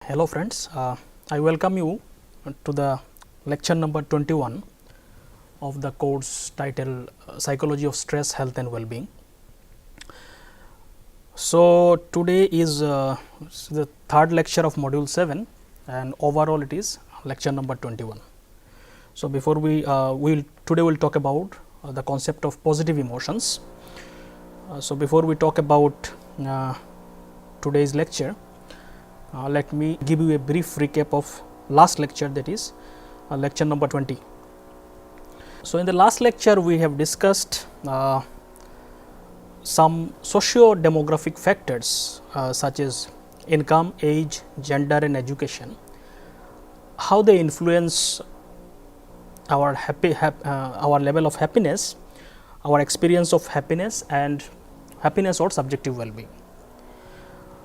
Hello friends, I welcome you to the lecture number 21 of the course titled Psychology of Stress, Health and Well-being. So, today is the third lecture of module 7 and overall it is lecture number 21. So, before today we will talk about the concept of positive emotions. So, before we talk about today's lecture, let me give you a brief recap of last lecture, that is lecture number 20. So, in the last lecture we have discussed some socio-demographic factors such as income, age, gender and education, how they influence our our level of happiness, our experience of happiness and happiness or subjective well-being.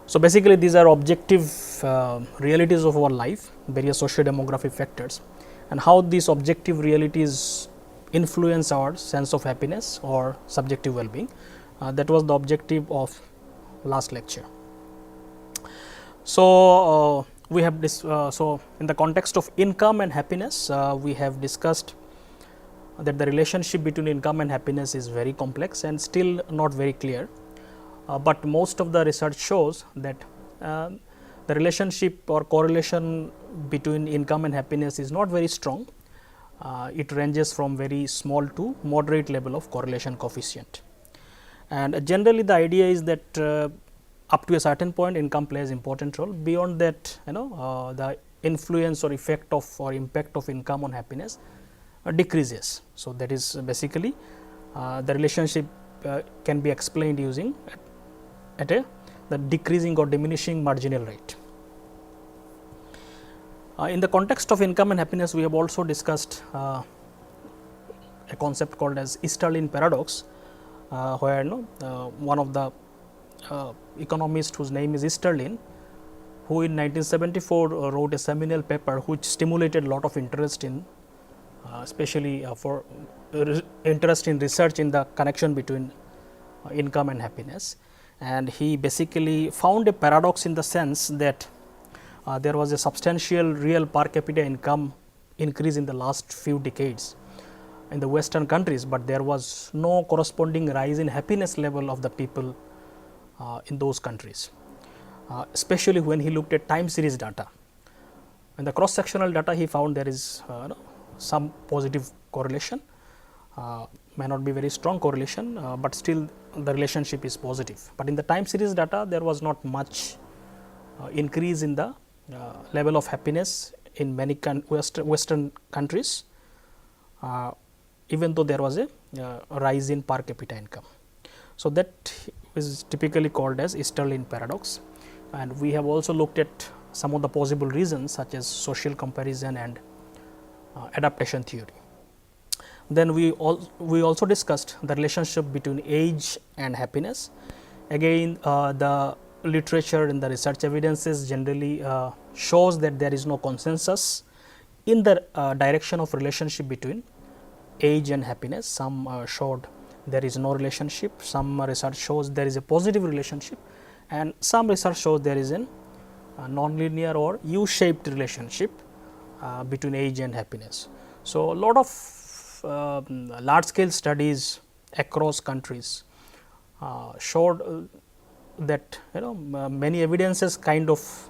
So, basically these are objective realities of our life, various socio-demographic factors, and how these objective realities influence our sense of happiness or subjective well-being. That was the objective of last lecture. So, we have this. So, in the context of income and happiness, we have discussed that the relationship between income and happiness is very complex and still not very clear. But most of the research shows that the relationship or correlation between income and happiness is not very strong. It ranges from very small to moderate level of correlation coefficient. And generally the idea is that up to a certain point income plays important role. Beyond that, the influence or effect of or impact of income on happiness decreases. So, that is basically the relationship can be explained using the decreasing or diminishing marginal rate. In the context of income and happiness, we have also discussed a concept called as Easterlin paradox, where one of the economists whose name is Easterlin, who in 1974 wrote a seminal paper which stimulated a lot of interest in especially for interest in research in the connection between income and happiness. And he basically found a paradox in the sense that there was a substantial real per capita income increase in the last few decades in the western countries, but there was no corresponding rise in happiness level of the people in those countries, especially when he looked at time series data. In the cross sectional data, he found there is some positive correlation, may not be very strong correlation, but still the relationship is positive. But in the time series data, there was not much increase in the level of happiness in many western countries, even though there was a rise in per capita income. So, that is typically called as Easterlin paradox, and we have also looked at some of the possible reasons such as social comparison and adaptation theory. Then we also discussed the relationship between age and happiness. Again, the literature and the research evidences generally shows that there is no consensus in the direction of relationship between age and happiness. Some showed there is no relationship, some research shows there is a positive relationship, and some research shows there is a non-linear or U-shaped relationship between age and happiness. So, a lot of large scale studies across countries showed that many evidences kind of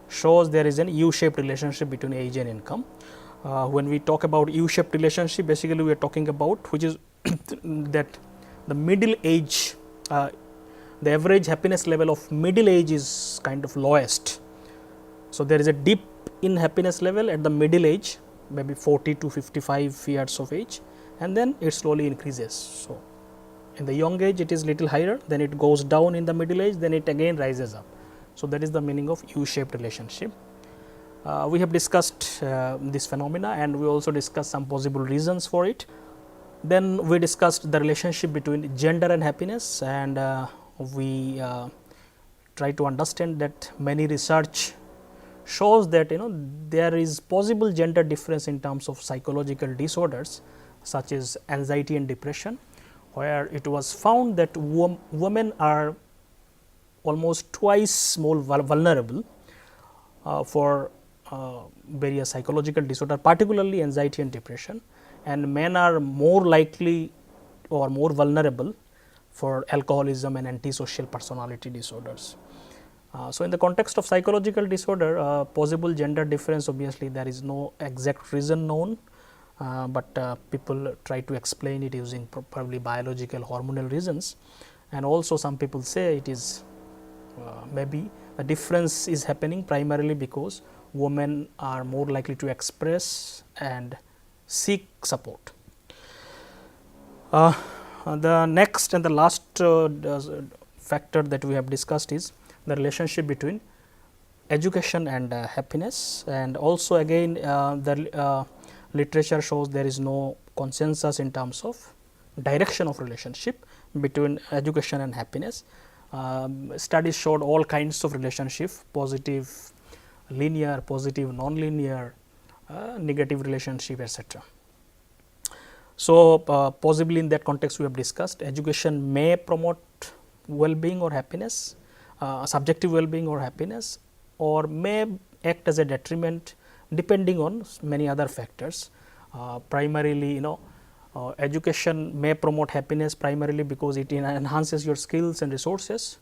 shows there is an U-shaped relationship between age and income. When we talk about U-shaped relationship, basically we are talking about which is that the middle age, the average happiness level of middle age is kind of lowest. So, there is a dip in happiness level at the middle age, maybe 40 to 55 years of age, and then it slowly increases. So, in the young age it is little higher, then it goes down in the middle age, then it again rises up. So, that is the meaning of U-shaped relationship. We have discussed this phenomena and we also discussed some possible reasons for it. Then we discussed the relationship between gender and happiness, and we try to understand that many research shows that there is possible gender difference in terms of psychological disorders such as anxiety and depression, where it was found that women are almost twice more vulnerable for various psychological disorder, particularly anxiety and depression, and men are more likely or more vulnerable for alcoholism and antisocial personality disorders. So, in the context of psychological disorder, possible gender difference, obviously there is no exact reason known, but people try to explain it using probably biological hormonal reasons, and also some people say it is maybe a difference is happening primarily because women are more likely to express and seek support. The next and the last factor that we have discussed is the relationship between education and happiness, and also again the literature shows there is no consensus in terms of direction of relationship between education and happiness. Studies showed all kinds of relationship, positive, linear, positive, non-linear, negative relationship, etc. So, possibly in that context we have discussed education may promote well-being or happiness, subjective well-being or happiness, or may act as a detriment depending on many other factors. Primarily, education may promote happiness primarily because it enhances your skills and resources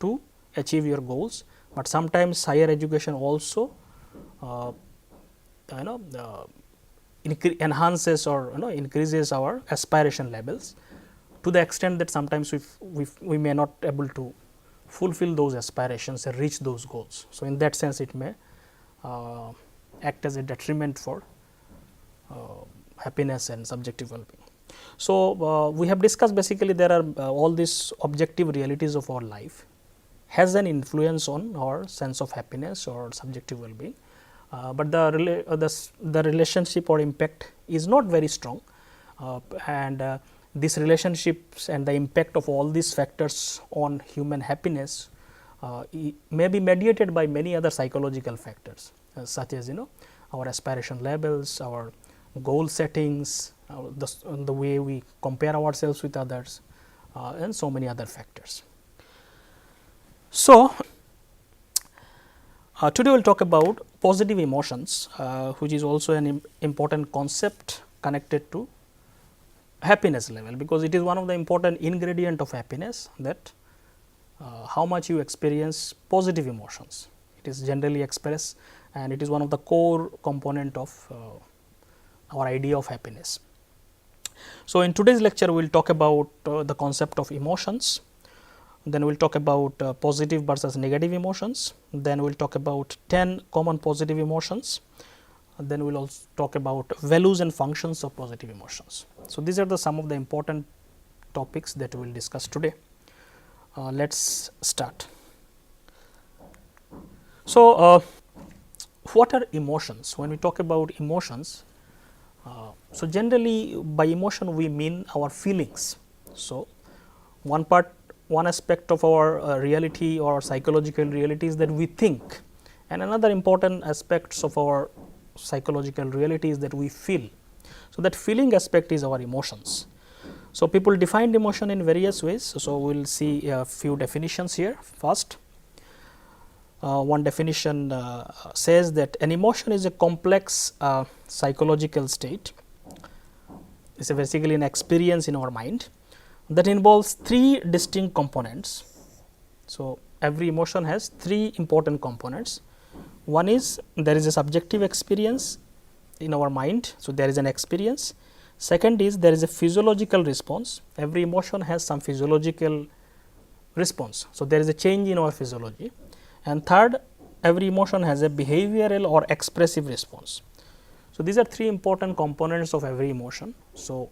to achieve your goals, but sometimes higher education also enhances or increases our aspiration levels to the extent that sometimes we may not able to fulfill those aspirations and reach those goals. So, in that sense it may act as a detriment for happiness and subjective well-being. So, we have discussed basically there are all these objective realities of our life has an influence on our sense of happiness or subjective well-being, but the relationship or impact is not very strong, and these relationships and the impact of all these factors on human happiness may be mediated by many other psychological factors, such as our aspiration levels, our goal settings, the way we compare ourselves with others, and so many other factors. So, today we will talk about positive emotions, which is also an important concept connected to happiness level, because it is one of the important ingredient of happiness, that how much you experience positive emotions. It is generally expressed, and it is one of the core component of our idea of happiness. So, in today's lecture we will talk about the concept of emotions, then we will talk about positive versus negative emotions, then we will talk about 10 common positive emotions, then we will also talk about values and functions of positive emotions. So, these are some of the important topics that we will discuss today. Let us start. So, what are emotions? When we talk about emotions, so generally by emotion we mean our feelings. So, one aspect of our reality or psychological reality is that we think, and another important aspects of our psychological reality is that we feel. So, that feeling aspect is our emotions. So, people define emotion in various ways. So, we will see a few definitions here. First, one definition says that an emotion is a complex psychological state. It is basically an experience in our mind that involves three distinct components. So, every emotion has three important components. One is there is a subjective experience in our mind. So, there is an experience. Second is there is a physiological response. Every emotion has some physiological response. So, there is a change in our physiology. And third, every emotion has a behavioral or expressive response. So, these are three important components of every emotion. So,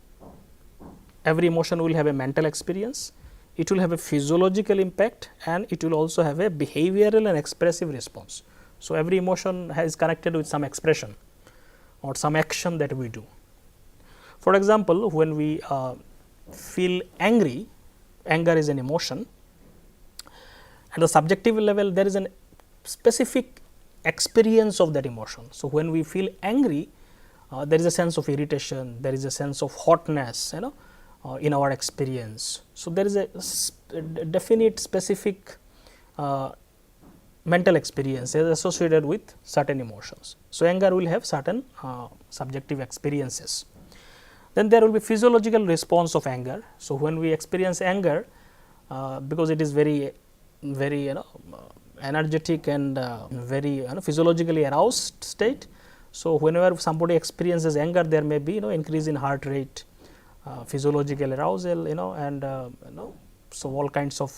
every emotion will have a mental experience, it will have a physiological impact, and it will also have a behavioral and expressive response. So, every emotion is connected with some expression or some action that we do. For example, when we feel angry, anger is an emotion. At the subjective level, there is a specific experience of that emotion. So, when we feel angry, there is a sense of irritation, there is a sense of hotness, in our experience. So, there is a definite specific mental experiences associated with certain emotions. So, anger will have certain subjective experiences. Then there will be physiological response of anger. So, when we experience anger, because it is very energetic and very physiologically aroused state. So, whenever somebody experiences anger, there may be increase in heart rate, physiological arousal, and so all kinds of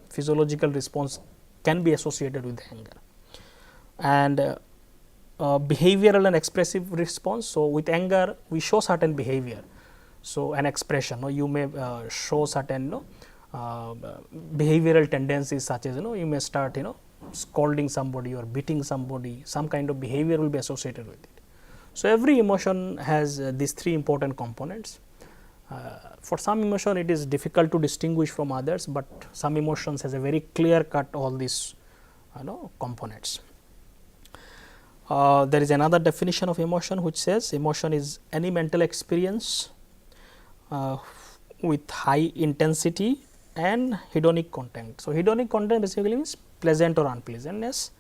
physiological response can be associated with anger. And behavioral and expressive response. So, with anger we show certain behavior. So, an expression, you may show certain behavioral tendencies, such as you may start scolding somebody or beating somebody, some kind of behavior will be associated with it. So, every emotion has these three important components. For some emotion it is difficult to distinguish from others, but some emotions has a very clear cut all these components. There is another definition of emotion which says emotion is any mental experience with high intensity and hedonic content. So, hedonic content basically means pleasant or unpleasantness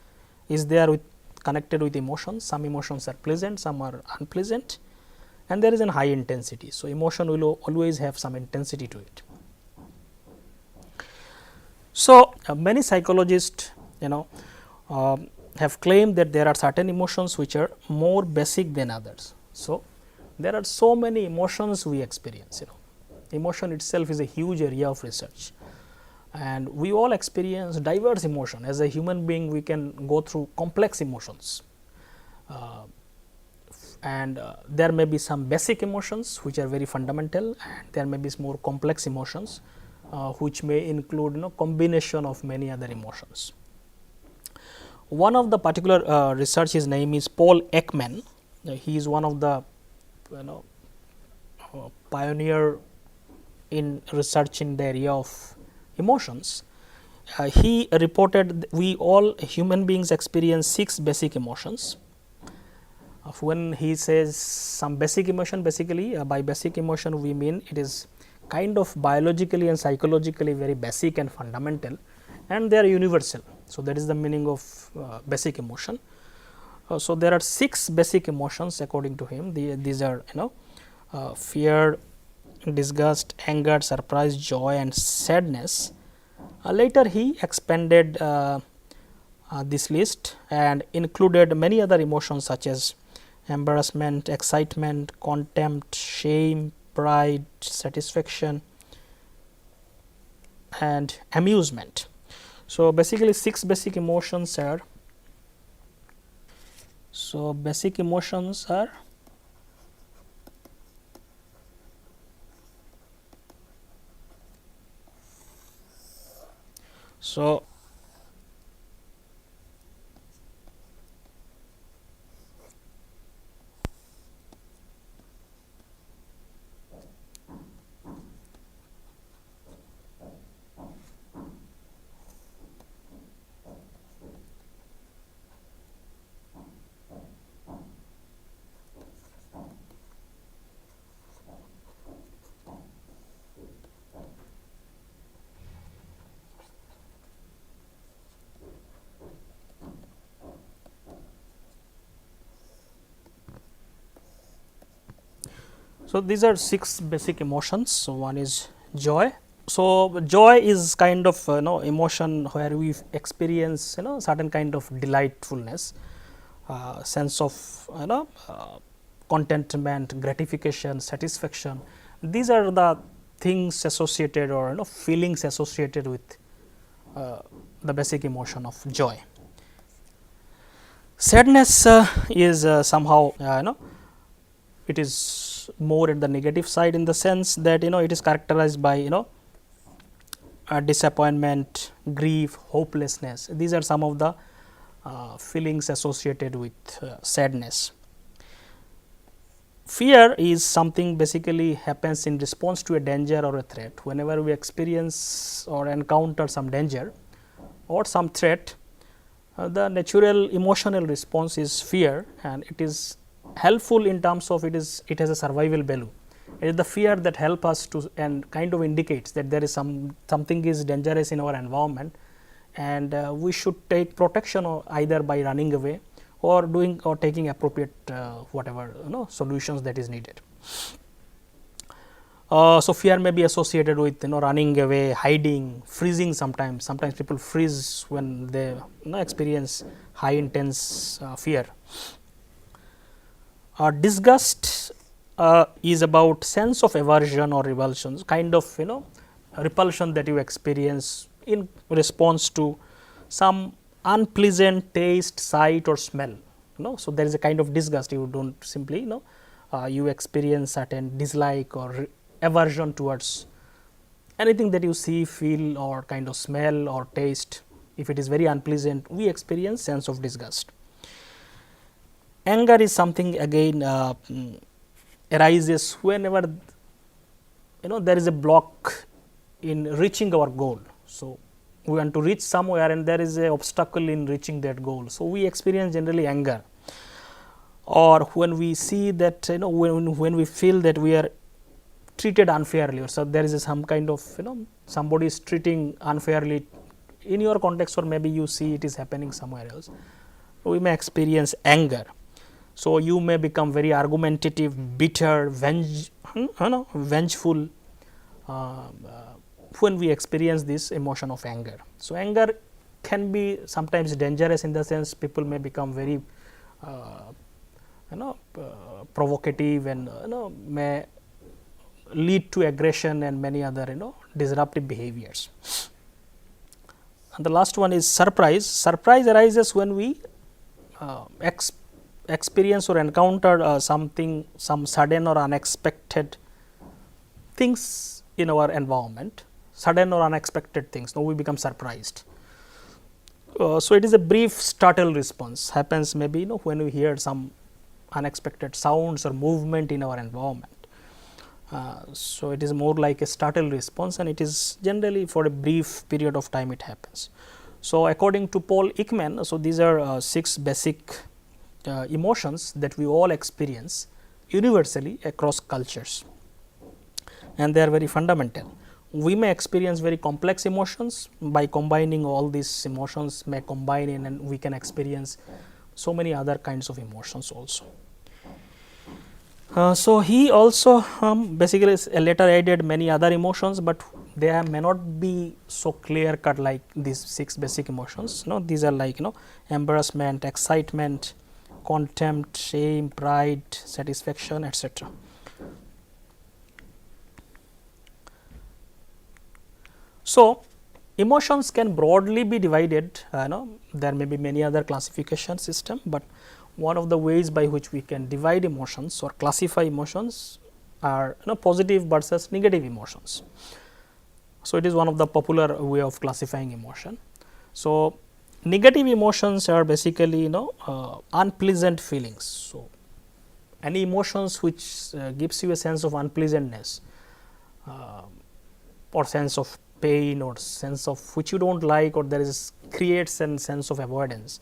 is there with connected with emotions. Some emotions are pleasant, some are unpleasant, and there is a high intensity. So, emotion will always have some intensity to it. So, many psychologists have claimed that there are certain emotions which are more basic than others. So, there are so many emotions we experience. Emotion itself is a huge area of research, and we all experience diverse emotion. As a human being, we can go through complex emotions, and there may be some basic emotions which are very fundamental, and there may be more complex emotions which may include combination of many other emotions. One of the particular research, his name is Paul Ekman. He is one of the pioneer in research in the area of emotions. He reported we all human beings experience 6 basic emotions. When he says some basic emotion, basically by basic emotion we mean it is kind of biologically and psychologically very basic and fundamental, and they are universal. So, that is the meaning of basic emotion. So, there are 6 basic emotions according to him. These are fear, disgust, anger, surprise, joy and sadness. Later he expanded this list and included many other emotions such as embarrassment, excitement, contempt, shame, pride, satisfaction and amusement. So, basically 6 basic emotions are. So, basic emotions are so So, these are 6 basic emotions. So, one is joy. So, joy is kind of emotion where we experience certain kind of delightfulness, sense of contentment, gratification, satisfaction. These are the things associated or feelings associated with the basic emotion of joy. Sadness is somehow it is more at the negative side, in the sense that it is characterized by disappointment, grief, hopelessness. These are some of the feelings associated with sadness. Fear is something basically happens in response to a danger or a threat. Whenever we experience or encounter some danger or some threat, the natural emotional response is fear, and it is helpful in terms of it has a survival value. It is the fear that help us to and kind of indicates that there is something is dangerous in our environment, and we should take protection or either by running away or doing or taking appropriate whatever solutions that is needed. So, fear may be associated with running away, hiding, freezing. Sometimes people freeze when they experience high intense fear. Disgust is about sense of aversion or revulsion, kind of repulsion that you experience in response to some unpleasant taste, sight or smell. So, there is a kind of disgust. You do not simply you experience certain dislike or aversion towards anything that you see, feel or kind of smell or taste. If it is very unpleasant, we experience sense of disgust. Anger is something again arises whenever there is a block in reaching our goal. So, we want to reach somewhere and there is a obstacle in reaching that goal. So, we experience generally anger, or when we see that when we feel that we are treated unfairly, or so there is some kind of somebody is treating unfairly in your context, or maybe you see it is happening somewhere else, we may experience anger. So, you may become very argumentative, bitter, vengeful when we experience this emotion of anger. So, anger can be sometimes dangerous in the sense people may become very provocative and may lead to aggression and many other disruptive behaviors. And the last one is surprise. Surprise arises when we experience or encounter some sudden or unexpected things in our environment, sudden or unexpected things. Now, we become surprised. So, it is a brief startle response happens maybe when we hear some unexpected sounds or movement in our environment. So, it is more like a startle response and it is generally for a brief period of time it happens. So, according to Paul Ekman, so these are 6 basic emotions that we all experience universally across cultures, and they are very fundamental. We may experience very complex emotions. By combining all these emotions may combine in, and we can experience so many other kinds of emotions also. So, he also basically later added many other emotions, but they may not be so clear cut like these 6 basic emotions. These are like embarrassment, excitement, contempt, shame, pride, satisfaction, etc. So, emotions can broadly be divided. There may be many other classification system, but one of the ways by which we can divide emotions or classify emotions are positive versus negative emotions. So, it is one of the popular way of classifying emotion. So, negative emotions are basically unpleasant feelings. So, any emotions which gives you a sense of unpleasantness or sense of pain or sense of which you do not like, or there is creates a sense of avoidance.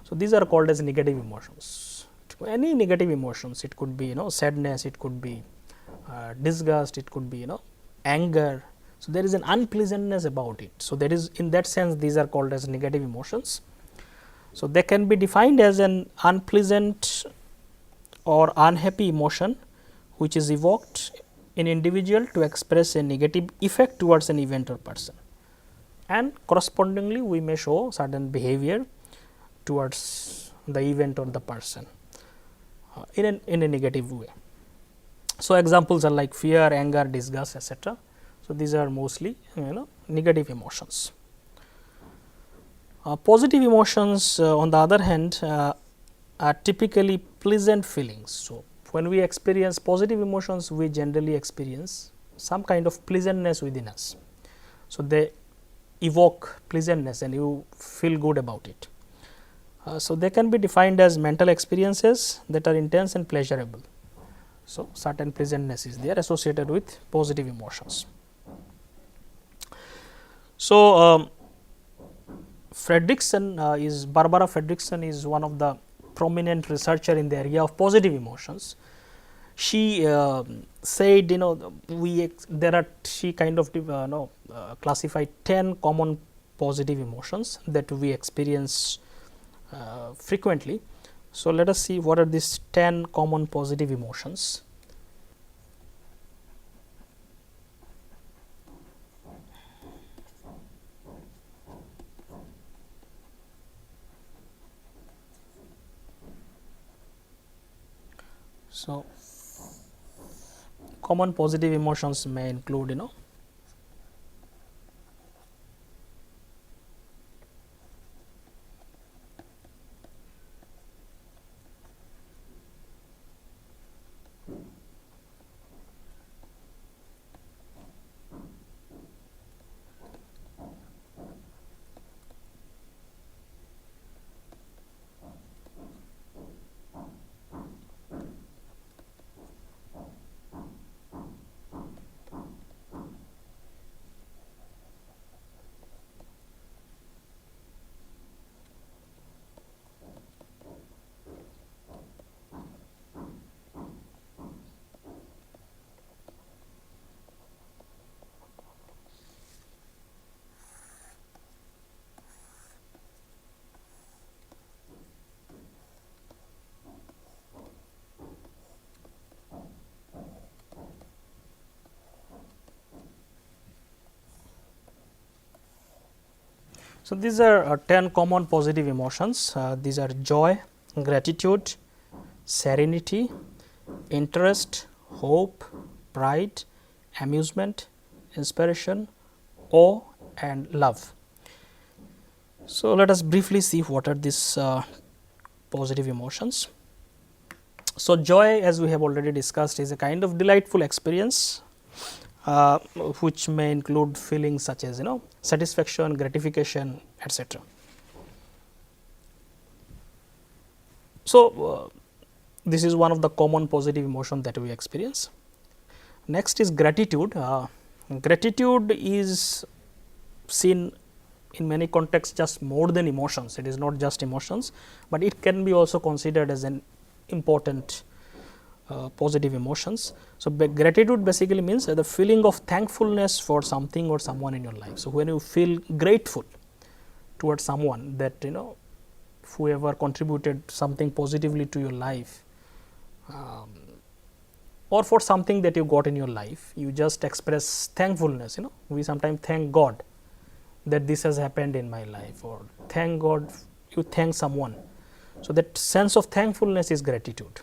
So, these are called as negative emotions. Any negative emotions, it could be sadness, it could be disgust, it could be anger. So, there is an unpleasantness about it. So, that is in that sense these are called as negative emotions. So, they can be defined as an unpleasant or unhappy emotion which is evoked in individual to express a negative effect towards an event or person, and correspondingly we may show certain behavior towards the event or the person in a negative way. So, examples are like fear, anger, disgust, etc. So, these are mostly negative emotions. Positive emotions on the other hand are typically pleasant feelings. So, when we experience positive emotions, we generally experience some kind of pleasantness within us. So, they evoke pleasantness and you feel good about it. So, they can be defined as mental experiences that are intense and pleasurable. So, certain pleasantness is there associated with positive emotions. So, Barbara Fredrickson is one of the prominent researcher in the area of positive emotions. She said she kind of classified 10 common positive emotions that we experience frequently. So, let us see what are these 10 common positive emotions. So, common positive emotions may include So, these are 10 common positive emotions. These are joy, gratitude, serenity, interest, hope, pride, amusement, inspiration, awe and love. So, let us briefly see what are these positive emotions. So, joy, as we have already discussed, is a kind of delightful experience uh, which may include feelings such as satisfaction, gratification, etc. So, this is one of the common positive emotion that we experience. Next is gratitude. Gratitude is seen in many contexts just more than emotions. It is not just emotions, but it can be also considered as an important positive emotions. So, gratitude basically means the feeling of thankfulness for something or someone in your life. So, when you feel grateful towards someone that whoever contributed something positively to your life, or for something that you got in your life, you just express thankfulness. We sometimes thank God that this has happened in my life, or thank God, you thank someone. So, that sense of thankfulness is gratitude.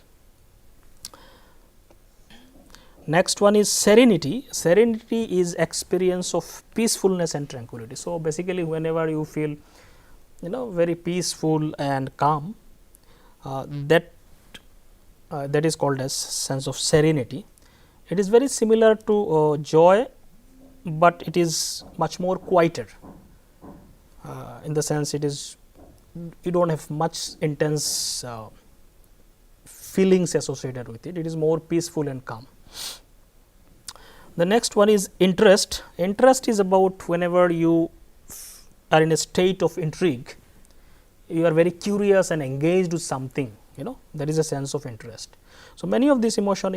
Next one is serenity. Serenity is experience of peacefulness and tranquility. So, basically whenever you feel very peaceful and calm, that is called as sense of serenity. It is very similar to joy, but it is much more quieter, in the sense it is, you do not have much intense feelings associated with it. It is more peaceful and calm. The next one is interest. Interest is about whenever you are in a state of intrigue, you are very curious and engaged with something, that is a sense of interest. So, many of these emotion,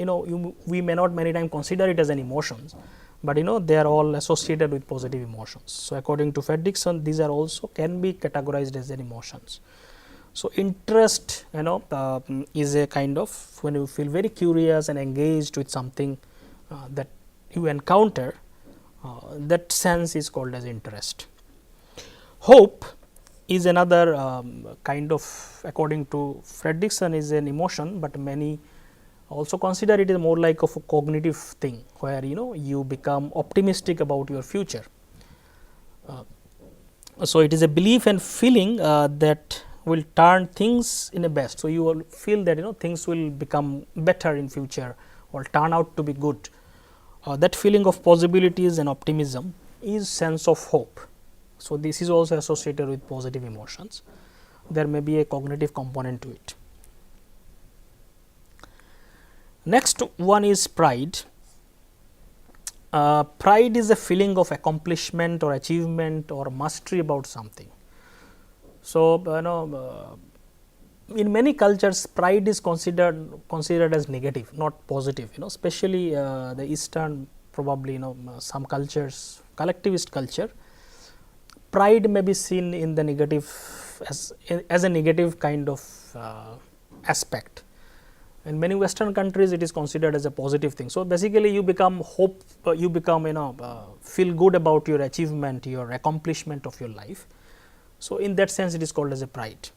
we may not many times consider it as an emotions, but they are all associated with positive emotions. So, according to Fredrickson, these are also can be categorized as an emotions. So, interest is a kind of when you feel very curious and engaged with something that you encounter, that sense is called as interest. Hope is another kind of, according to Fredrickson, is an emotion, but many also consider it is more like of a cognitive thing, where you become optimistic about your future. So, it is a belief and feeling that will turn things in a best. So, you will feel that things will become better in future or turn out to be good. That feeling of possibilities and optimism is sense of hope. So, this is also associated with positive emotions. There may be a cognitive component to it. Next one is pride. Pride is a feeling of accomplishment or achievement or mastery about something. So, in many cultures, pride is considered as negative, not positive. Especially the Eastern, probably some cultures, collectivist culture. pride may be seen in the negative as a negative kind of aspect. In many Western countries, it is considered as a positive thing. So, basically you become feel good about your achievement, your accomplishment of your life. So, in that sense it is called as a pride,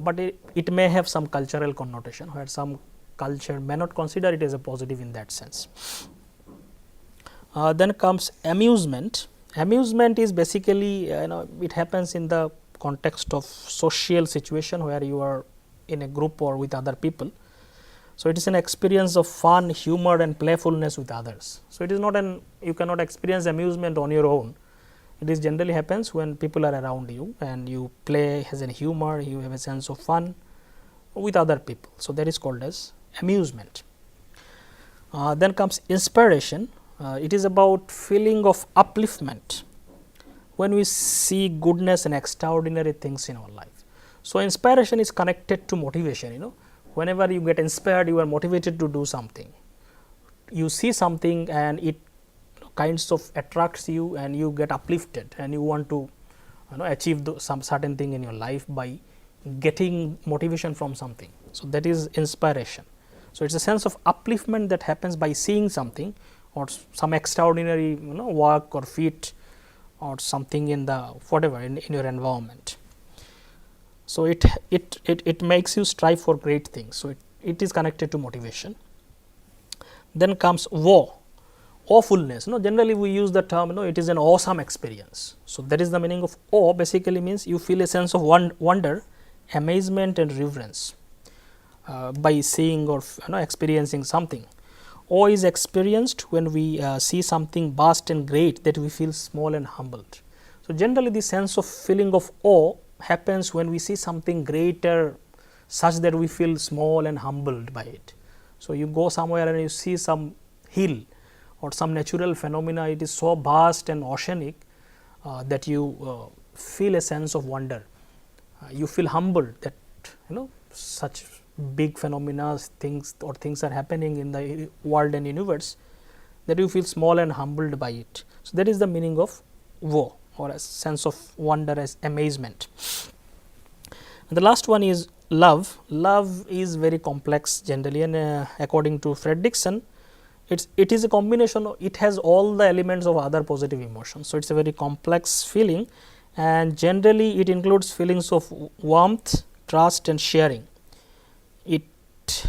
but it may have some cultural connotation, where some culture may not consider it as a positive in that sense. Then comes amusement. Amusement is basically it happens in the context of social situation where you are in a group or with other people. So, it is an experience of fun, humor and playfulness with others. So, it is not you cannot experience amusement on your own. It is generally happens when people are around you and you play as a humor, you have a sense of fun with other people. So, that is called as amusement. Then comes inspiration. It is about feeling of upliftment when we see goodness and extraordinary things in our life. So, inspiration is connected to motivation. Whenever you get inspired, you are motivated to do something. You see something and it kinds of attracts you and you get uplifted and you want to achieve some certain thing in your life by getting motivation from something. So, that is inspiration. So, it is a sense of upliftment that happens by seeing something or some extraordinary work or feat or something in the whatever in your environment. So, it makes you strive for great things. So, it is connected to motivation. Then comes awe, awfulness. Generally we use the term it is an awesome experience. So, that is the meaning of awe. Basically means you feel a sense of wonder, amazement and reverence by seeing or experiencing something. Awe is experienced when we see something vast and great that we feel small and humbled. So, generally the sense of feeling of awe happens when we see something greater such that we feel small and humbled by it. So, you go somewhere and you see some hill or some natural phenomena, it is so vast and oceanic that you feel a sense of wonder. You feel humbled that such big phenomena, things are happening in the world and universe, that you feel small and humbled by it. So, that is the meaning of awe or a sense of wonder as amazement. And the last one is love. Love is very complex generally, and according to Fredrickson, it is a combination of, it has all the elements of other positive emotions. So, it is a very complex feeling, and generally it includes feelings of warmth, trust and sharing. It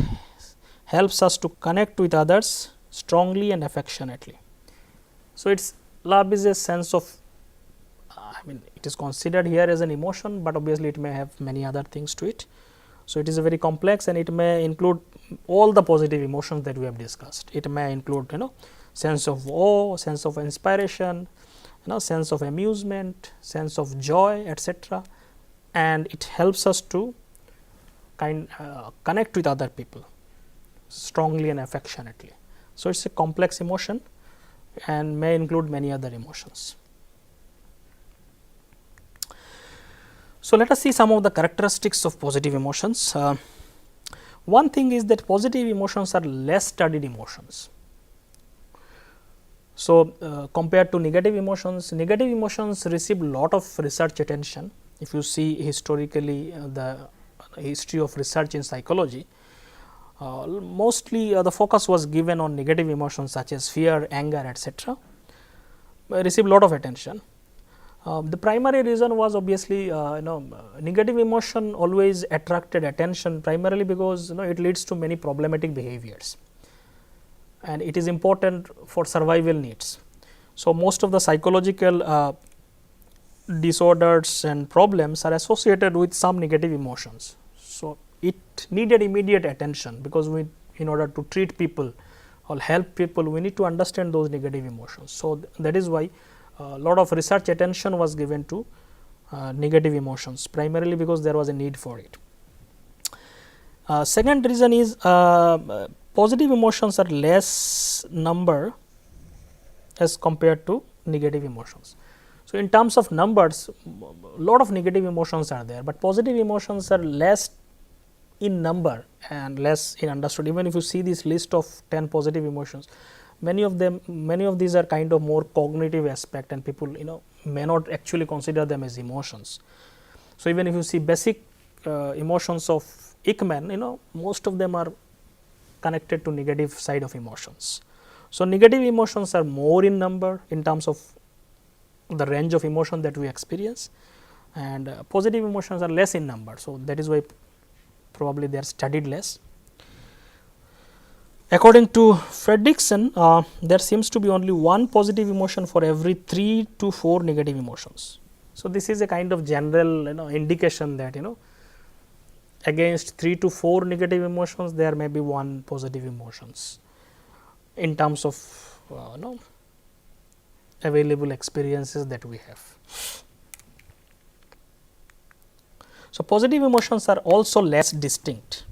helps us to connect with others strongly and affectionately. So, love is a sense of, it is considered here as an emotion, but obviously it may have many other things to it. So, it is a very complex and it may include all the positive emotions that we have discussed. It may include sense of awe, sense of inspiration, sense of amusement, sense of joy, etc. And it helps us to connect with other people strongly and affectionately. So, it is a complex emotion and may include many other emotions. So, let us see some of the characteristics of positive emotions. One thing is that positive emotions are less studied emotions. So, compared to negative emotions receive lot of research attention. If you see historically the history of research in psychology, mostly the focus was given on negative emotions such as fear, anger, etc. Receive lot of attention. The primary reason was obviously negative emotion always attracted attention primarily because it leads to many problematic behaviors and it is important for survival needs. So, most of the psychological disorders and problems are associated with some negative emotions. So, it needed immediate attention because in order to treat people or help people, we need to understand those negative emotions. So, that is why a lot of research attention was given to negative emotions primarily because there was a need for it. Second reason is positive emotions are less number as compared to negative emotions. So, in terms of numbers, lot of negative emotions are there, but positive emotions are less in number and less in understood. Even if you see this list of 10 positive emotions, many of these are kind of more cognitive aspect and people may not actually consider them as emotions. So, even if you see basic emotions of Ekman, most of them are connected to negative side of emotions. So, negative emotions are more in number in terms of the range of emotion that we experience, and positive emotions are less in number. So, that is why probably they are studied less. According to Fredrickson, there seems to be only one positive emotion for every 3 to 4 negative emotions. So, this is a kind of general indication that against 3 to 4 negative emotions there may be one positive emotions in terms of available experiences that we have. So, positive emotions are also less distinct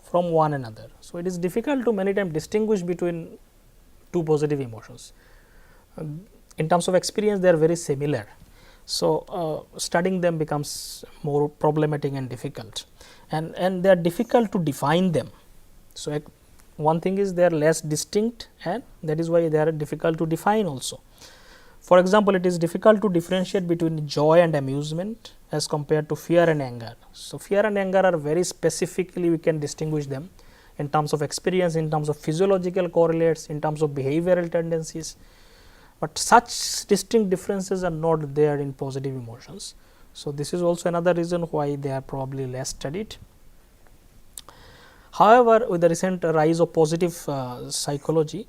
from one another. So, it is difficult to many times distinguish between two positive emotions. In terms of experience, they are very similar. So, studying them becomes more problematic and difficult, and they are difficult to define them. So, one thing is they are less distinct, and that is why they are difficult to define also. For example, it is difficult to differentiate between joy and amusement as compared to fear and anger. So, fear and anger are very specifically we can distinguish them in terms of experience, in terms of physiological correlates, in terms of behavioral tendencies, but such distinct differences are not there in positive emotions. So, this is also another reason why they are probably less studied. However, with the recent rise of positive psychology,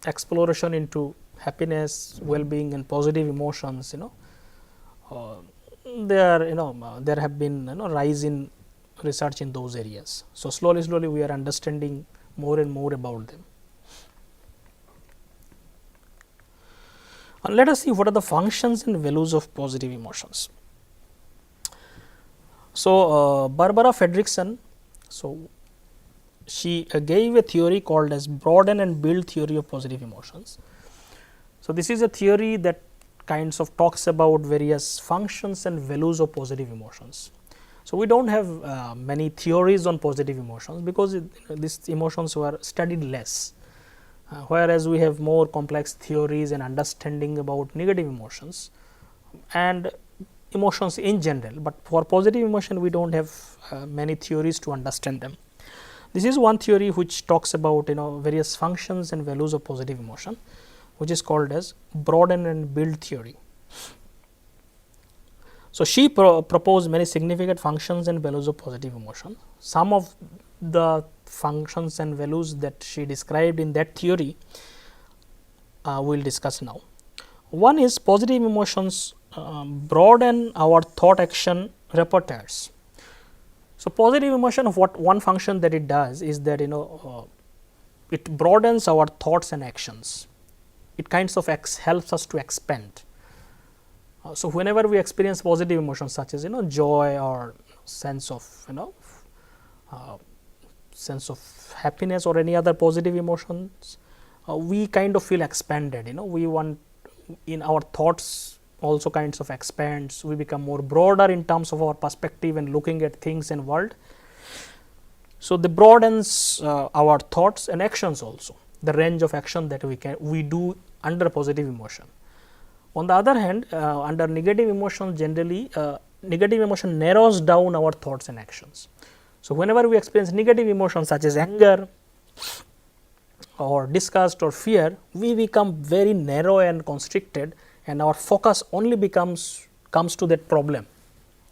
exploration into happiness, well-being and positive emotions, there have been rise in research in those areas. So, slowly we are understanding more and more about them. And let us see what are the functions and values of positive emotions. So, Barbara Fredrickson, she gave a theory called as broaden and build theory of positive emotions. So, this is a theory that kinds of talks about various functions and values of positive emotions. So, we do not have many theories on positive emotions, because these emotions were studied less, whereas we have more complex theories and understanding about negative emotions and emotions in general, but for positive emotion we do not have many theories to understand them. This is one theory which talks about various functions and values of positive emotion, which is called as broaden and build theory. So, she proposed many significant functions and values of positive emotion. Some of the functions and values that she described in that theory we will discuss now. One is positive emotions broaden our thought action repertoires. So, positive emotion, what one function that it does is that it broadens our thoughts and actions. It kinds of helps us to expand. So, whenever we experience positive emotions such as joy or sense of sense of happiness or any other positive emotions, we kind of feel expanded. We want in our thoughts also kinds of expands. We become more broader in terms of our perspective and looking at things and world. So, the broadens our thoughts and actions also, the range of action that we do under positive emotion. On the other hand, under negative emotion, generally negative emotion narrows down our thoughts and actions. So, whenever we experience negative emotions such as anger or disgust or fear, we become very narrow and constricted, and our focus only comes to that problem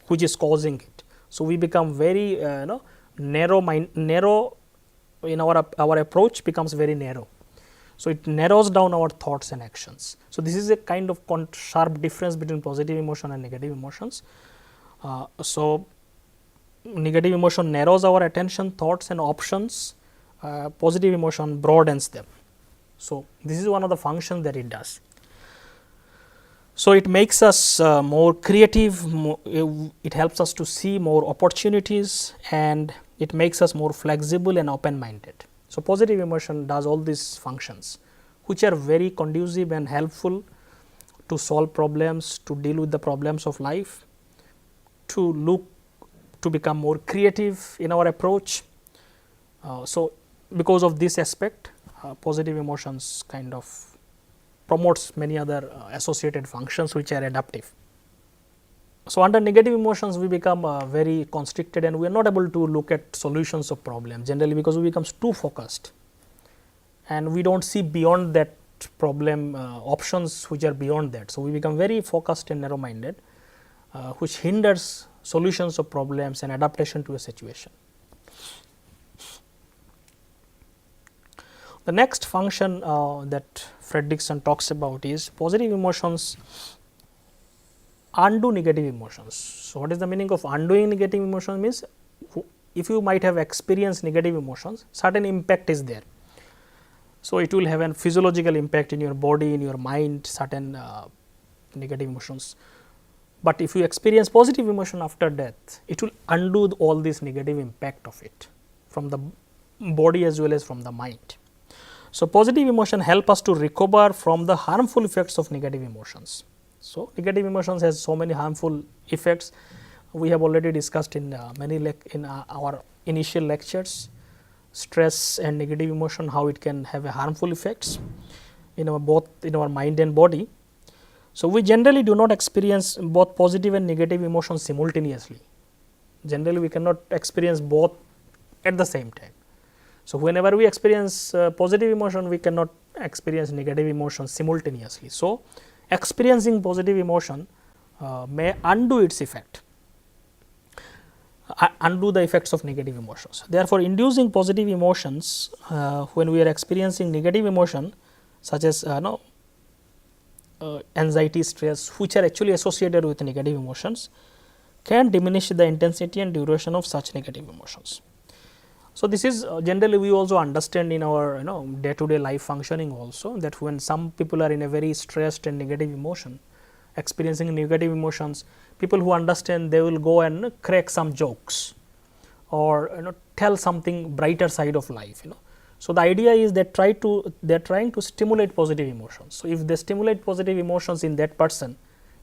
which is causing it. So, we become very narrow in our approach becomes very narrow. So, it narrows down our thoughts and actions. So, this is a kind of sharp difference between positive emotion and negative emotions. So, negative emotion narrows our attention, thoughts and options, positive emotion broadens them. So, this is one of the functions that it does. So, it makes us more creative, it helps us to see more opportunities, and it makes us more flexible and open minded. So, positive emotion does all these functions, which are very conducive and helpful to solve problems, to deal with the problems of life, to become more creative in our approach. So, because of this aspect, positive emotions kind of promotes many other associated functions which are adaptive. So, under negative emotions we become very constricted and we are not able to look at solutions of problems generally, because we become too focused and we do not see beyond that problem options which are beyond that. So, we become very focused and narrow minded, which hinders solutions of problems and adaptation to a situation. The next function that Fredrickson talks about is positive emotions undo negative emotions. So, what is the meaning of undoing negative emotions? Means if you might have experienced negative emotions, certain impact is there. So, it will have a physiological impact in your body, in your mind, certain negative emotions. But if you experience positive emotion after death, it will undo all this negative impact of it from the body as well as from the mind. So, positive emotion help us to recover from the harmful effects of negative emotions. So, negative emotions has so many harmful effects. We have already discussed in our initial lectures, stress and negative emotion, how it can have a harmful effects in our both in our mind and body. So, we generally do not experience both positive and negative emotions simultaneously. Generally, we cannot experience both at the same time. So, whenever we experience positive emotion, we cannot experience negative emotion simultaneously. So, experiencing positive emotion may undo its effect, undo the effects of negative emotions. Therefore, inducing positive emotions when we are experiencing negative emotion such as anxiety, stress, which are actually associated with negative emotions, can diminish the intensity and duration of such negative emotions. So, this is generally we also understand in our day to day life functioning also, that when some people are in a very stressed and negative emotion, experiencing negative emotions, people who understand, they will go and crack some jokes or tell something brighter side of life. So, the idea is that they are trying to stimulate positive emotions. So, if they stimulate positive emotions in that person,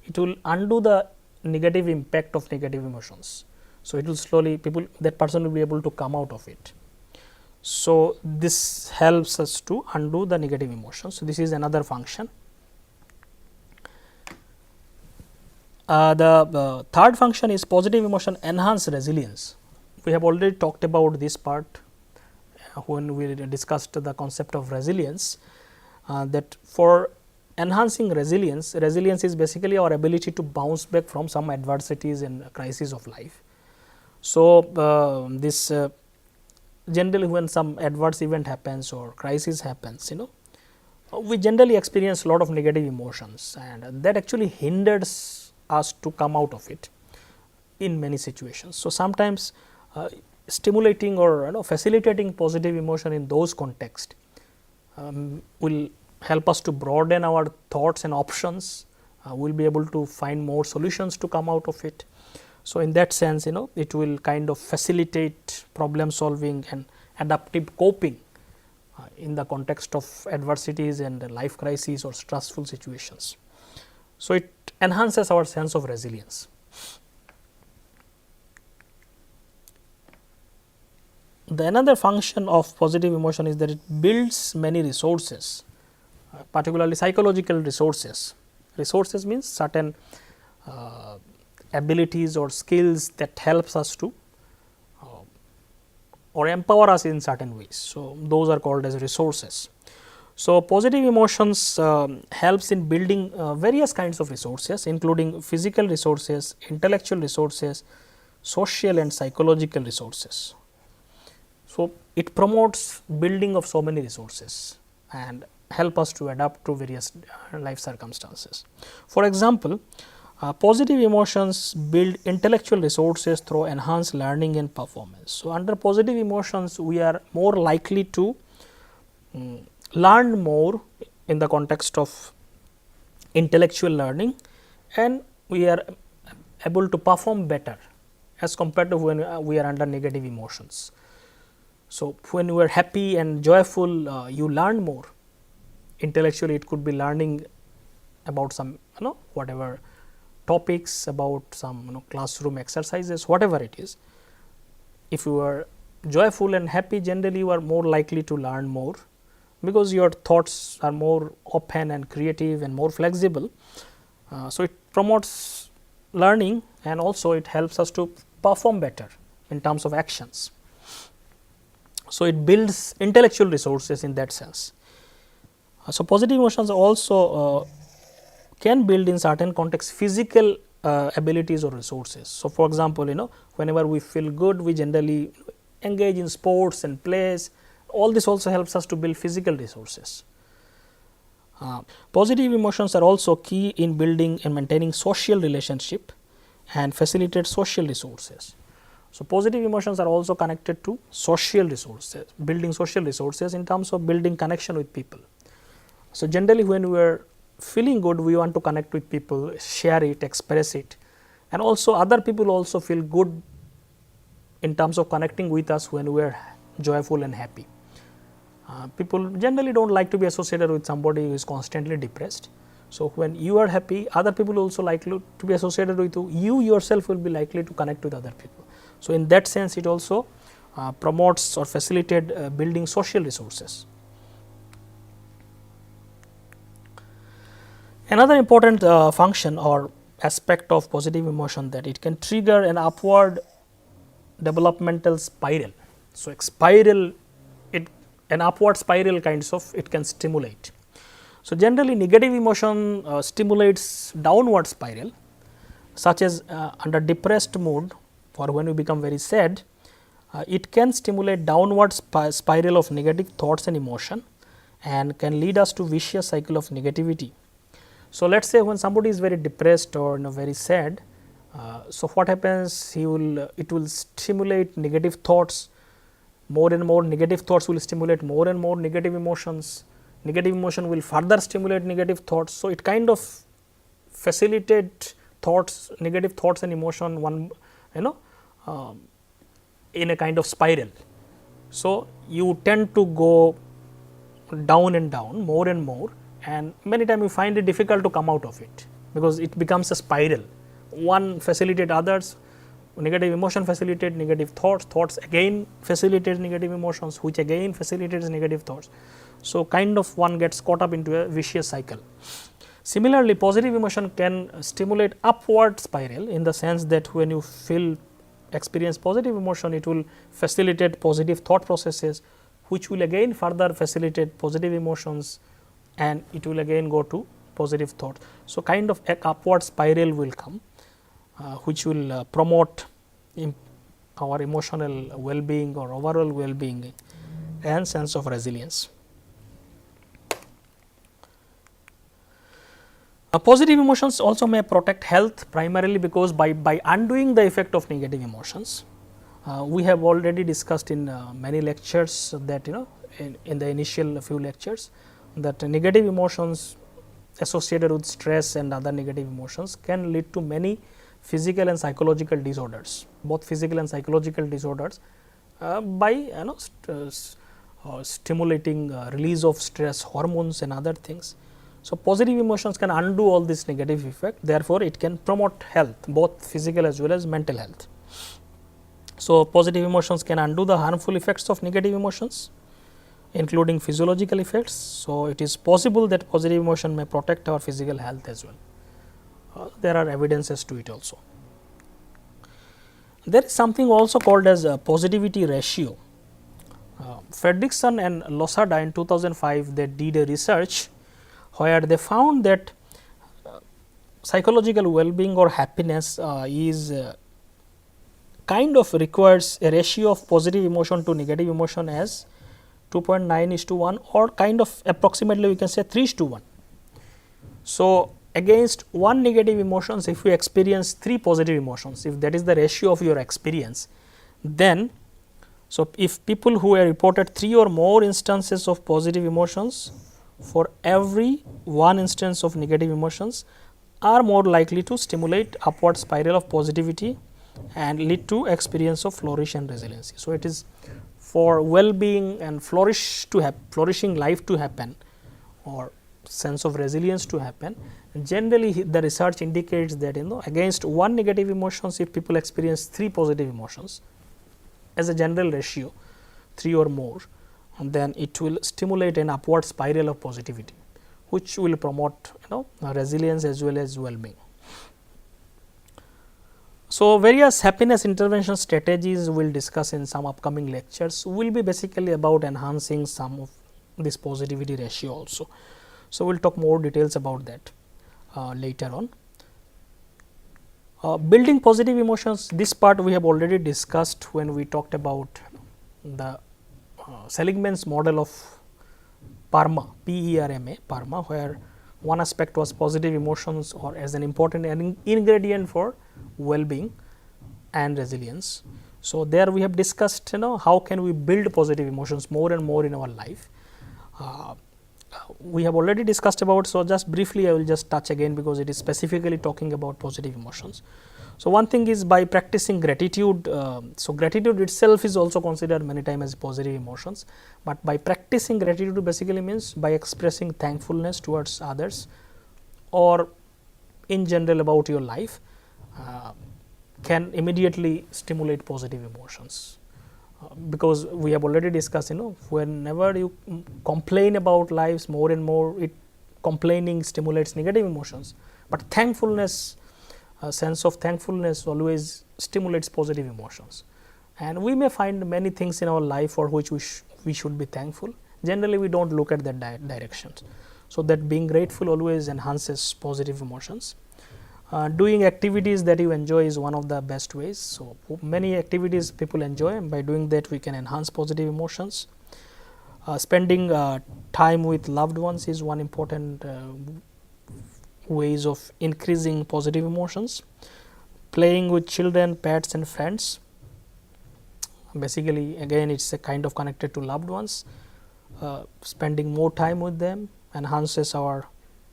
it will undo the negative impact of negative emotions. So, it will slowly that person will be able to come out of it. So, this helps us to undo the negative emotions. So, this is another function. The third function is positive emotion enhance resilience. We have already talked about this part when we discussed the concept of resilience, that for enhancing resilience, resilience is basically our ability to bounce back from some adversities and crises of life. So, this generally when some adverse event happens or crisis happens, we generally experience a lot of negative emotions, and that actually hinders us to come out of it in many situations. So, sometimes stimulating or facilitating positive emotion in those contexts will help us to broaden our thoughts and options. We will be able to find more solutions to come out of it. So, in that sense, it will kind of facilitate problem solving and adaptive coping in the context of adversities and life crises or stressful situations. So, it enhances our sense of resilience. The another function of positive emotion is that it builds many resources, particularly psychological resources. Resources means certain abilities or skills that helps us to or empower us in certain ways. So, those are called as resources. So, positive emotions helps in building various kinds of resources, including physical resources, intellectual resources, social and psychological resources. So, it promotes building of so many resources and help us to adapt to various life circumstances. For example, positive emotions build intellectual resources through enhanced learning and performance. So, under positive emotions, we are more likely to learn more in the context of intellectual learning, and we are able to perform better as compared to when we are under negative emotions. So, when you are happy and joyful, you learn more intellectually. It could be learning about some whatever topics, about some classroom exercises, whatever it is. If you are joyful and happy, generally you are more likely to learn more because your thoughts are more open and creative and more flexible. So, it promotes learning, and also it helps us to perform better in terms of actions. So, it builds intellectual resources in that sense. So, positive emotions also can build in certain contexts physical abilities or resources. So, for example, whenever we feel good, we generally engage in sports and plays. All this also helps us to build physical resources. Positive emotions are also key in building and maintaining social relationship and facilitate social resources. So, positive emotions are also connected to social resources, building social resources in terms of building connection with people. So, generally when we are feeling good, we want to connect with people, share it, express it, and also other people also feel good in terms of connecting with us when we are joyful and happy. People generally do not like to be associated with somebody who is constantly depressed. So, when you are happy, other people also likely to be associated with you. You yourself will be likely to connect with other people. So, in that sense, it also promotes or facilitates building social resources. Another important function or aspect of positive emotion, that it can trigger an upward developmental spiral. So, an upward spiral kinds of it can stimulate. So, generally negative emotion stimulates downward spiral, such as under depressed mood or when we become very sad, it can stimulate downward spiral of negative thoughts and emotion and can lead us to vicious cycle of negativity. So, let us say when somebody is very depressed or very sad, so what happens, it will stimulate negative thoughts, more and more negative thoughts will stimulate more and more negative emotions, negative emotion will further stimulate negative thoughts. So, it kind of facilitate thoughts, negative thoughts and emotion in a kind of spiral. So, you tend to go down and down more and more, and many times you find it difficult to come out of it, because it becomes a spiral. One facilitate others, negative emotion facilitate negative thoughts, thoughts again facilitate negative emotions, which again facilitates negative thoughts. So, kind of one gets caught up into a vicious cycle. Similarly, positive emotion can stimulate upward spiral, in the sense that when you experience positive emotion, it will facilitate positive thought processes, which will again further facilitate positive emotions, and it will again go to positive thoughts. So, kind of a upward spiral will come, which will promote our emotional well-being or overall well-being and sense of resilience. Positive emotions also may protect health, primarily because by undoing the effect of negative emotions. We have already discussed in many lectures that in the initial few lectures, that negative emotions associated with stress and other negative emotions can lead to many physical and psychological disorders, both physical and psychological disorders, by stimulating release of stress hormones and other things. So, positive emotions can undo all this negative effect, therefore, it can promote health, both physical as well as mental health. So, positive emotions can undo the harmful effects of negative emotions, including physiological effects. So, it is possible that positive emotion may protect our physical health as well. There are evidences to it also. There is something also called as a positivity ratio. Fredrickson and Losada in 2005, they did a research where they found that psychological well-being or happiness is kind of requires a ratio of positive emotion to negative emotion as 2.9:1, or kind of approximately we can say 3:1. So, against one negative emotions, if we experience 3 positive emotions, if that is the ratio of your experience, then so if people who have reported 3 or more instances of positive emotions, for every 1 instance of negative emotions, are more likely to stimulate upward spiral of positivity and lead to experience of flourish and resiliency. So, it is for well-being and flourishing life to happen, or sense of resilience to happen. Generally, the research indicates that against one negative emotions, if people experience 3 positive emotions as a general ratio, 3 or more, then it will stimulate an upward spiral of positivity, which will promote resilience as well as well-being. So, various happiness intervention strategies we will discuss in some upcoming lectures will be basically about enhancing some of this positivity ratio also. So, we will talk more details about that later on. Building positive emotions, this part we have already discussed when we talked about the Seligman's model of PERMA, P-E-R-M-A, PERMA, where one aspect was positive emotions or as an important ingredient for well-being and resilience. So, there we have discussed how can we build positive emotions more and more in our life. We have already discussed about, so just briefly I will just touch again because it is specifically talking about positive emotions. So, one thing is by practicing gratitude. So, gratitude itself is also considered many times as positive emotions, but by practicing gratitude basically means by expressing thankfulness towards others or in general about your life can immediately stimulate positive emotions. Because we have already discussed, whenever you complain about lives more and more, complaining stimulates negative emotions, but thankfulness, a sense of thankfulness always stimulates positive emotions. And we may find many things in our life for which we should be thankful. Generally, we do not look at that direction. So, that being grateful always enhances positive emotions. Doing activities that you enjoy is one of the best ways. So, many activities people enjoy, and by doing that we can enhance positive emotions. Spending time with loved ones is one important ways of increasing positive emotions. Playing with children, pets and friends, basically again it is a kind of connected to loved ones. Spending more time with them enhances our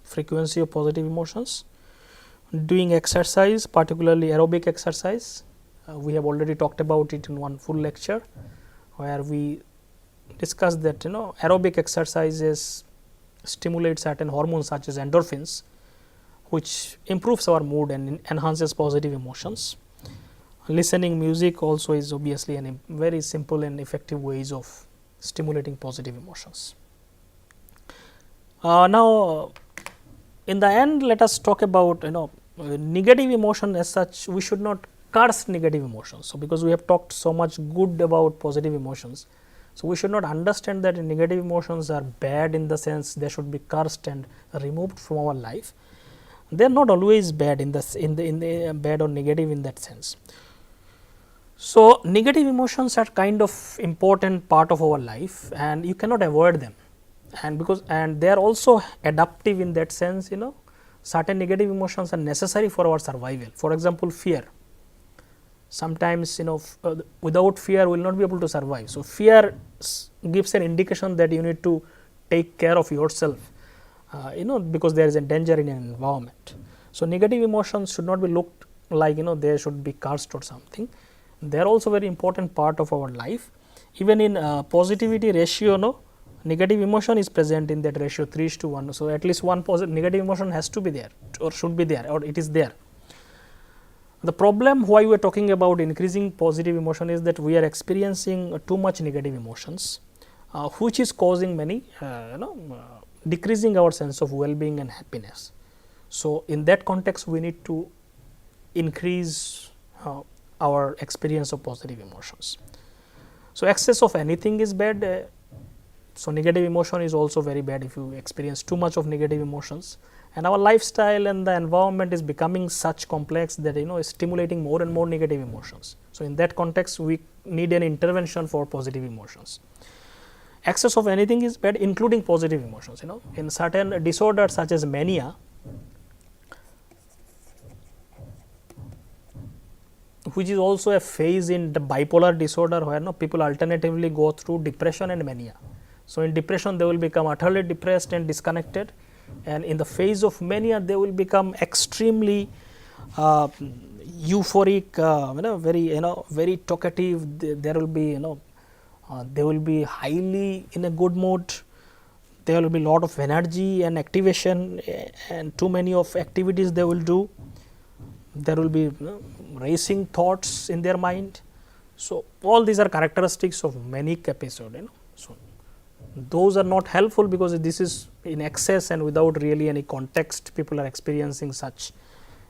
frequency of positive emotions. Doing exercise, particularly aerobic exercise, we have already talked about it in one full lecture, where we discussed that aerobic exercises stimulate certain hormones such as endorphins, which improves our mood and enhances positive emotions. Listening music also is obviously a very simple and effective ways of stimulating positive emotions. Now, in the end, let us talk about negative emotion as such. We should not curse negative emotions. So, because we have talked so much good about positive emotions, so we should not understand that negative emotions are bad in the sense they should be cursed and removed from our life. They are not always bad in the bad or negative in that sense. So, negative emotions are kind of important part of our life and you cannot avoid them, and they are also adaptive in that sense. Certain negative emotions are necessary for our survival. For example, fear. Sometimes without fear we will not be able to survive. So, fear gives an indication that you need to take care of yourself, because there is a danger in an environment. So, negative emotions should not be looked like they should be cursed or something. They are also very important part of our life. Even in positivity ratio, negative emotion is present in that ratio 3:1. So, at least one negative emotion has to be there or should be there or it is there. The problem why we are talking about increasing positive emotion is that we are experiencing too much negative emotions, which is causing many decreasing our sense of well-being and happiness. So, in that context we need to increase our experience of positive emotions. So, excess of anything is bad. So, negative emotion is also very bad if you experience too much of negative emotions, and our lifestyle and the environment is becoming such complex that is stimulating more and more negative emotions. So, in that context we need an intervention for positive emotions. Excess of anything is bad, including positive emotions. In certain disorders such as mania, which is also a phase in the bipolar disorder where people alternatively go through depression and mania. So, in depression they will become utterly depressed and disconnected, and in the phase of mania they will become extremely euphoric, very talkative. There will be they will be highly in a good mood. There will be lot of energy and activation, and too many of activities they will do. There will be racing thoughts in their mind. So, all these are characteristics of manic episode. So, those are not helpful because this is in excess and without really any context people are experiencing such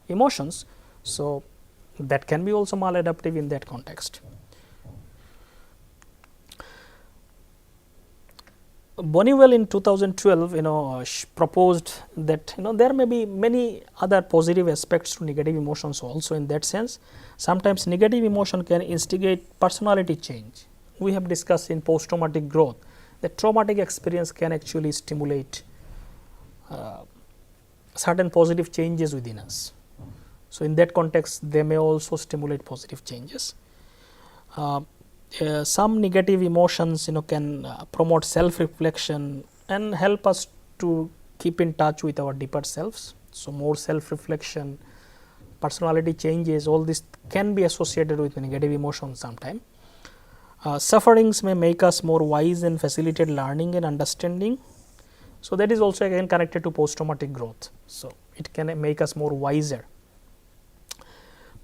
emotions. So, that can be also maladaptive in that context. Boniwell in 2012 proposed that there may be many other positive aspects to negative emotions also. In that sense, sometimes negative emotion can instigate personality change. We have discussed in post traumatic growth that traumatic experience can actually stimulate certain positive changes within us. So, in that context they may also stimulate positive changes. Some negative emotions can promote self reflection and help us to keep in touch with our deeper selves. So, more self reflection, personality changes, all this can be associated with negative emotions sometime. Sufferings may make us more wise and facilitate learning and understanding. So, that is also again connected to post traumatic growth. So, it can make us more wiser.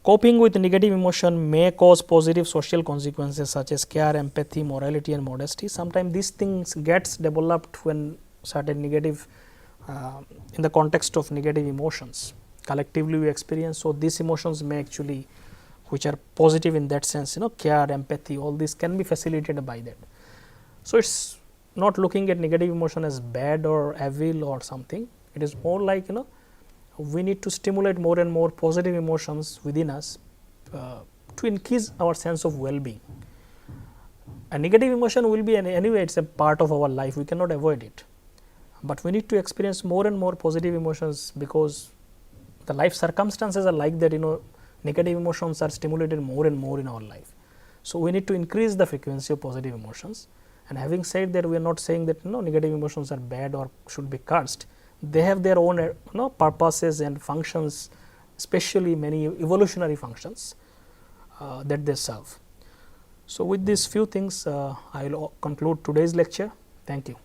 Coping with negative emotion may cause positive social consequences such as care, empathy, morality and modesty. Sometimes these things gets developed when certain negative in the context of negative emotions collectively we experience. So, these emotions may actually which are positive in that sense, care, empathy, all this can be facilitated by that. So, it is not looking at negative emotion as bad or evil or something, it is more like we need to stimulate more and more positive emotions within us to increase our sense of well-being. A negative emotion will be anyway, it is a part of our life, we cannot avoid it, but we need to experience more and more positive emotions because the life circumstances are like that, negative emotions are stimulated more and more in our life. So, we need to increase the frequency of positive emotions, and having said that, we are not saying that negative emotions are bad or should be cursed. They have their own purposes and functions, especially many evolutionary functions that they serve. So, with these few things I will conclude today's lecture. Thank you.